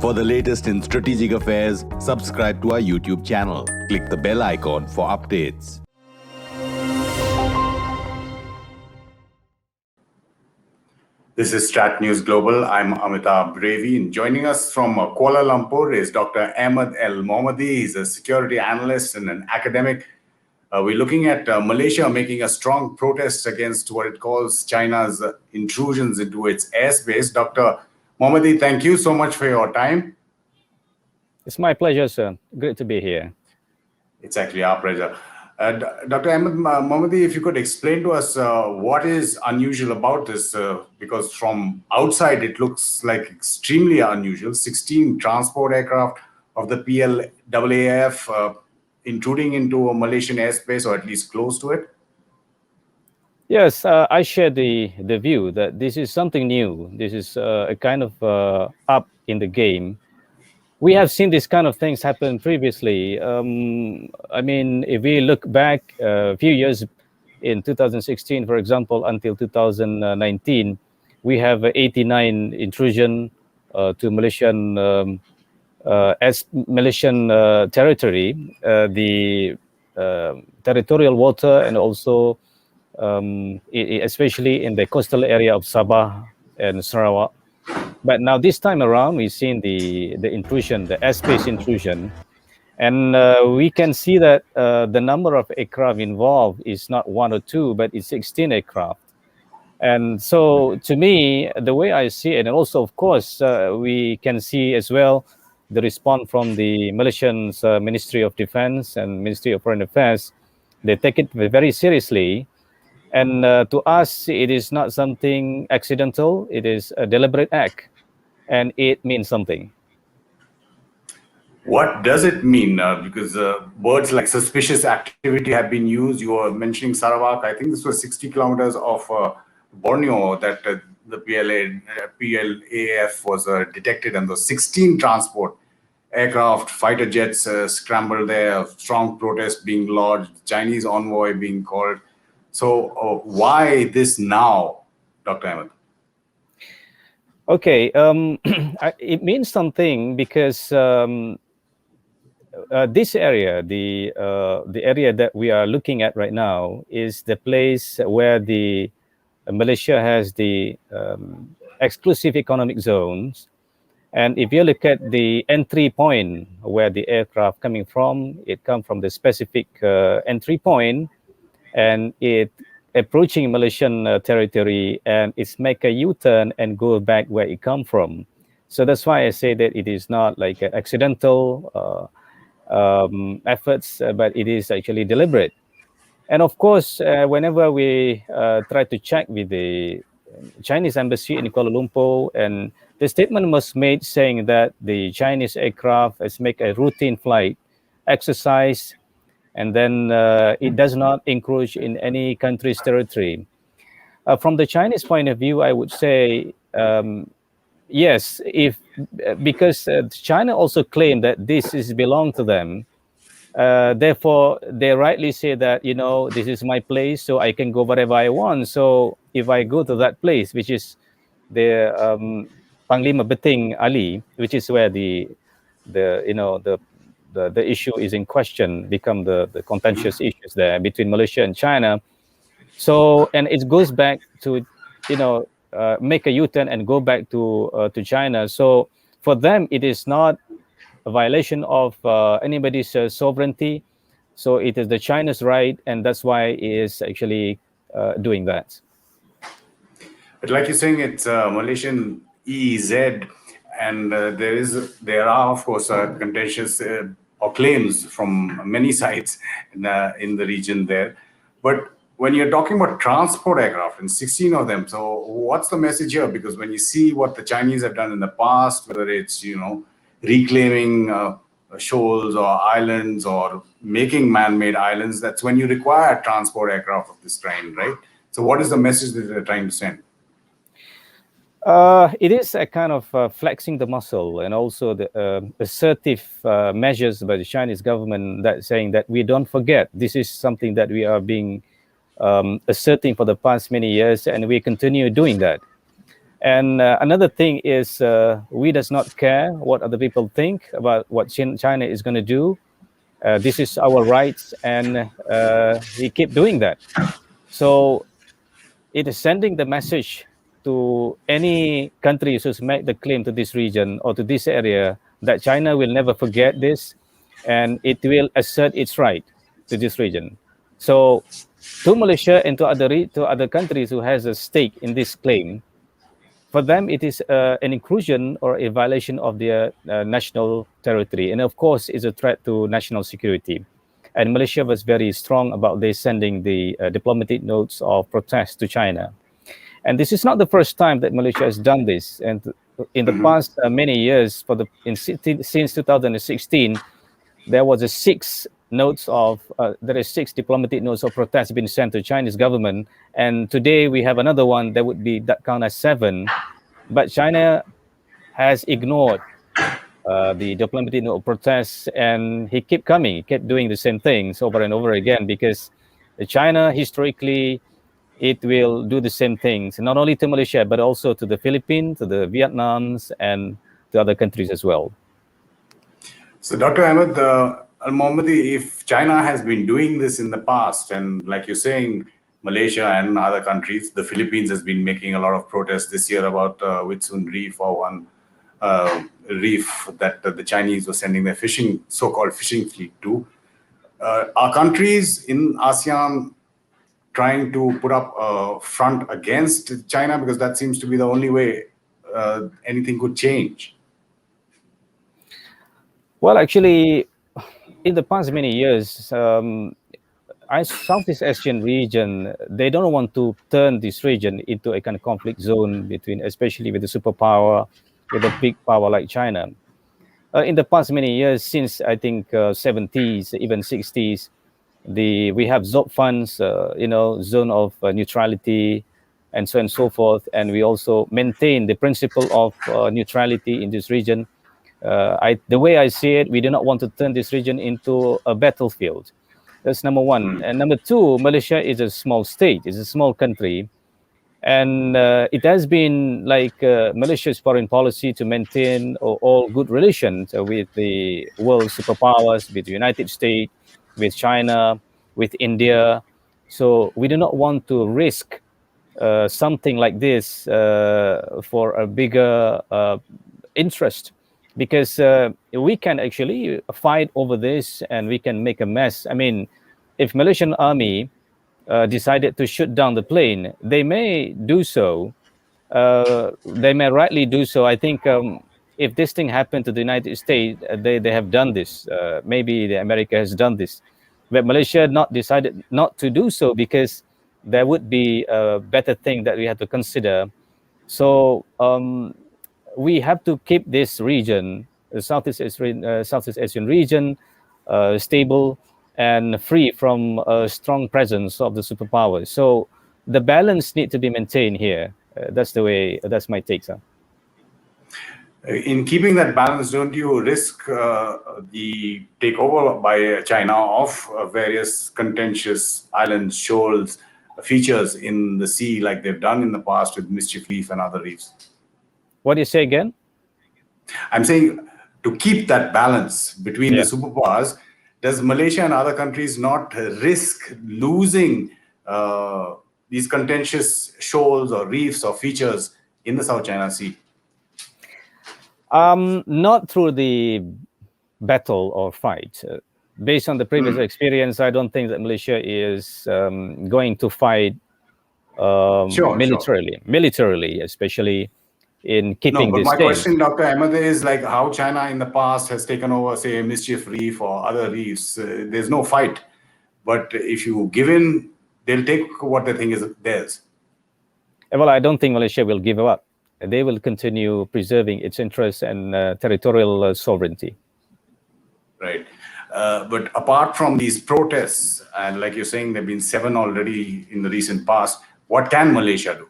For the latest in strategic affairs, subscribe to our YouTube channel. Click the bell icon for updates. This is StratNews Global. I'm Amitabh, Revi, and joining us from Kuala Lumpur is Dr. Ahmad El-Muhammady. He's a security analyst and an academic. We're looking at Malaysia making a strong protest against what it calls China's intrusions into its airspace. Dr. Muhammady, thank you so much for your time. It's my pleasure, sir. Great to be here. It's actually our pleasure. Dr. Ahmad Muhammady, if you could explain to us what is unusual about this, because from outside it looks like extremely unusual. 16 transport aircraft of the PLAAF intruding into a Malaysian airspace, or at least close to it. Yes, I share the view that this is something new. This is a kind of up in the game. We have seen this kind of things happen previously. I mean, if we look back a few years in 2016, for example, until 2019, we have 89 intrusion to Malaysian Malaysian territory, the territorial water, and also especially in the coastal area of Sabah and Sarawak. But now this time around, we've seen the intrusion, the airspace intrusion, and we can see that the number of aircraft involved is not one or two, but it's 16 aircraft. And so, to me, the way I see it, and also, of course, we can see as well the response from the Malaysian Ministry of Defense and Ministry of Foreign Affairs. They take it very seriously. And to us, it is not something accidental. It is a deliberate act, and it means something. What does it mean? Because words like suspicious activity have been used. You were mentioning Sarawak. I think this was 60 kilometers of Borneo that the PLAAF was detected, and those 16 transport aircraft, fighter jets scrambled there, strong protest being lodged, Chinese envoy being called. So why this now, Dr. Ahmad? Okay, it means something because this area, the area that we are looking at right now, is the place where the Malaysia has the exclusive economic zones. And if you look at the entry point where the aircraft coming from, it comes from the specific entry point, and it approaching Malaysian territory, and it's make a U-turn and go back where it come from. So that's why I say that it is not like accidental efforts, but it is actually deliberate. And of course, whenever we try to check with the Chinese embassy in Kuala Lumpur, and the statement was made saying that the Chinese aircraft has make a routine flight exercise, and then it does not encroach in any country's territory. From the Chinese point of view, I would say yes, because China also claimed that this is belong to them. Therefore, they rightly say that, this is my place, so I can go wherever I want. So if I go to that place, which is the Panglima Beting Ali, which is where the issue is in question, become the contentious issues there between Malaysia and China. So, and it goes back to, make a U-turn and go back to China. So for them, it is not a violation of anybody's sovereignty. So it is the China's right, and that's why it is actually doing that. But like you're saying, it's Malaysian EEZ, and there are of course contentious or claims from many sides in the region there. But when you're talking about transport aircraft, and 16 of them, so what's the message here? Because when you see what the Chinese have done in the past, whether it's reclaiming shoals or islands or making man-made islands, that's when you require transport aircraft of this kind, right? So what is the message that they're trying to send? It is a kind of flexing the muscle, and also the assertive measures by the Chinese government that saying that we don't forget. This is something that we are being asserting for the past many years, and we continue doing that. And another thing is we does not care what other people think about what China is going to do. This is our rights, and he keep doing that. So it is sending the message to any countries who's made the claim to this region or to this area that China will never forget this, and it will assert its right to this region. So to Malaysia and to to other countries who has a stake in this claim, for them it is an incursion or a violation of their national territory, and of course is a threat to national security. And Malaysia was very strong about this, sending the diplomatic notes of protest to China. And this is not the first time that Malaysia has done this. And in the past many years, since 2016, there was a there is six diplomatic notes of protest being sent to Chinese government, and today we have another one that would be that count as 7. But China has ignored the diplomatic note of protest, and he kept doing the same things over and over again, because China historically it will do the same things, not only to Malaysia but also to the Philippines, to the Vietnams, and to other countries as well. So, Dr. Ahmed Al-Muhammady, if China has been doing this in the past, and like you're saying, Malaysia and other countries, the Philippines has been making a lot of protests this year about Whitsun Reef, or one reef that the Chinese were sending their so-called fishing fleet to. Are countries in ASEAN trying to put up a front against China? Because that seems to be the only way anything could change. Well, actually, in the past many years, Southeast Asian region, they don't want to turn this region into a kind of conflict zone between, especially with the superpower, with a big power like China. In the past many years, since I think 70s, even 60s, we have ZOP funds, zone of neutrality, and so on and so forth, and we also maintain the principle of neutrality in this region. The way I see it, we do not want to turn this region into a battlefield. That's number one. And number two, Malaysia is a small state, it's a small country. And it has been like Malaysia's foreign policy to maintain all good relations with the world superpowers, with the United States, with China, with India. So we do not want to risk something like this for a bigger interest, because we can actually fight over this and we can make a mess. I mean, if Malaysian army decided to shoot down the plane, they may do so. They may rightly do so. I think if this thing happened to the United States, they have done this. Maybe the America has done this. But Malaysia decided not to do so, because there would be a better thing that we have to consider. So we have to keep this region, the Southeast Asian region, stable and free from a strong presence of the superpowers. So the balance need to be maintained here. That's my take, sir. In keeping that balance, don't you risk the takeover by China of various contentious islands, shoals, features in the sea, like they've done in the past with Mischief Reef and other reefs? What do you say again? I'm saying, to keep that balance between the superpowers, does Malaysia and other countries not risk losing these contentious shoals or reefs or features in the South China Sea? Not through the battle or fight. Based on the previous experience, I don't think that Malaysia is going to fight militarily, especially in keeping this. No, but my question, Dr. Ahmed, is like how China in the past has taken over, say, Mischief Reef or other reefs. There's no fight. But if you give in, they'll take what they think is theirs. Well, I don't think Malaysia will give up. They will continue preserving its interests and territorial sovereignty. Right. But apart from these protests, and like you're saying, there have been 7 already in the recent past, what can Malaysia do?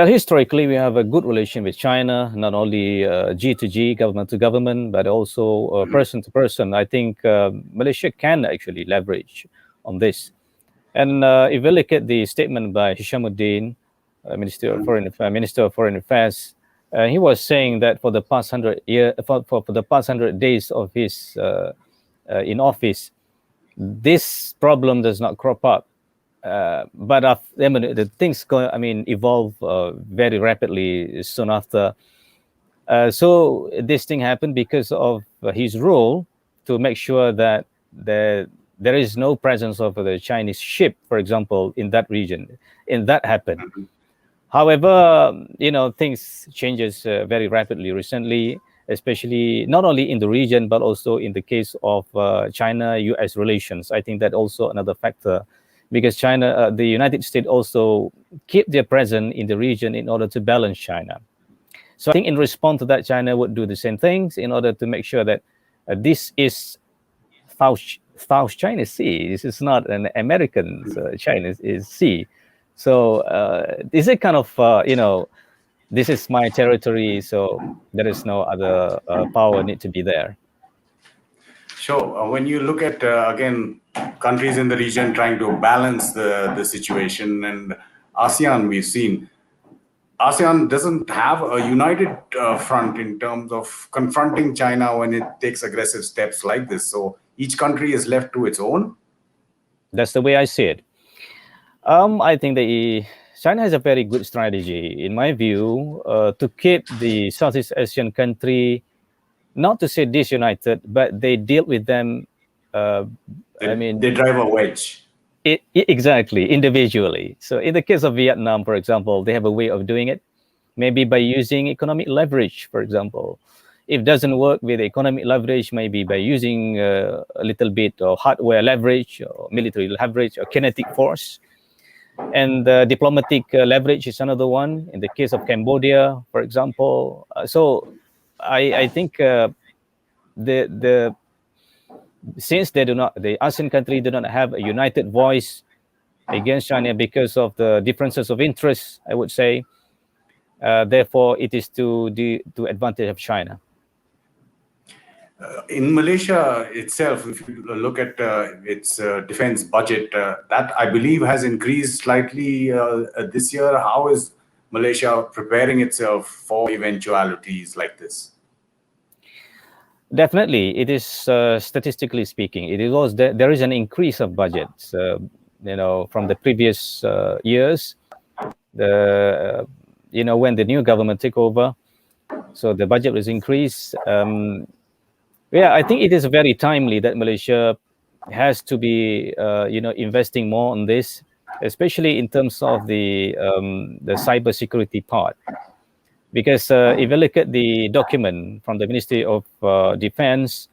Historically, we have a good relation with China, not only G to G, government to government, but also person to person. I think Malaysia can actually leverage on this. And if we look at the statement by Hishamuddin, Minister of Foreign Affairs. He was saying that for the past 100 days of his in office, this problem does not crop up. But the things evolve very rapidly soon after. So this thing happened because of his role to make sure that there is no presence of the Chinese ship, for example, in that region. And that happened. However, things changes very rapidly recently, especially not only in the region, but also in the case of China-US relations. I think that also another factor, because the United States also keep their presence in the region in order to balance China. So I think in response to that, China would do the same things in order to make sure that this is South China Sea. This is not an American China Sea. So is it kind of, this is my territory, so there is no other power need to be there. Sure. When you look at, again, countries in the region trying to balance the situation, and ASEAN, we've seen, ASEAN doesn't have a united front in terms of confronting China when it takes aggressive steps like this. So each country is left to its own. That's the way I see it. I think China has a very good strategy, in my view, to keep the Southeast Asian country, not to say disunited, but they deal with them. They drive a wedge. Exactly, individually. So in the case of Vietnam, for example, they have a way of doing it, maybe by using economic leverage, for example. If it doesn't work with economic leverage, maybe by using a little bit of hardware leverage or military leverage or kinetic force. And diplomatic leverage is another one. In the case of Cambodia, for example. So I think since the ASEAN country do not have a united voice against China because of the differences of interest, I would say, therefore it is to advantage of China. In Malaysia itself, if you look at its defense budget, that I believe has increased slightly this year. How is Malaysia preparing itself for eventualities like this? Definitely, it is statistically speaking, there is an increase of budgets. From the previous years, when the new government took over, so the budget was increased. I think it is very timely that Malaysia has to be, investing more on this, especially in terms of the cybersecurity part. Because if you look at the document from the Ministry of Defense,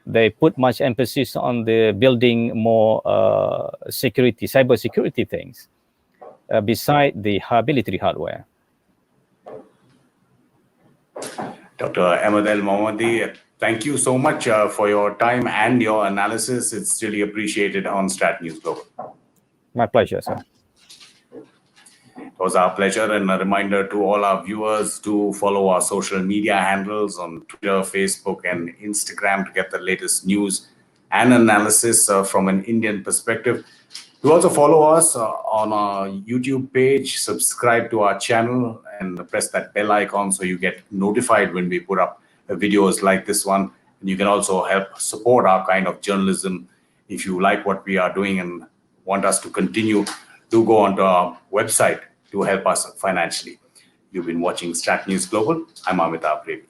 they put much emphasis on the building more cybersecurity things, beside the military hardware. Dr. Ahmad El-Muhammady, thank you so much for your time and your analysis. It's really appreciated on StratNews Global. My pleasure, sir. It was our pleasure, and a reminder to all our viewers to follow our social media handles on Twitter, Facebook, and Instagram to get the latest news and analysis from an Indian perspective. Do also follow us on our YouTube page, subscribe to our channel, and press that bell icon so you get notified when we put up videos like this one. And you can also help support our kind of journalism. If you like what we are doing and want us to continue, do go onto our website to help us financially. You've been watching StratNews Global. I'm Amitabh.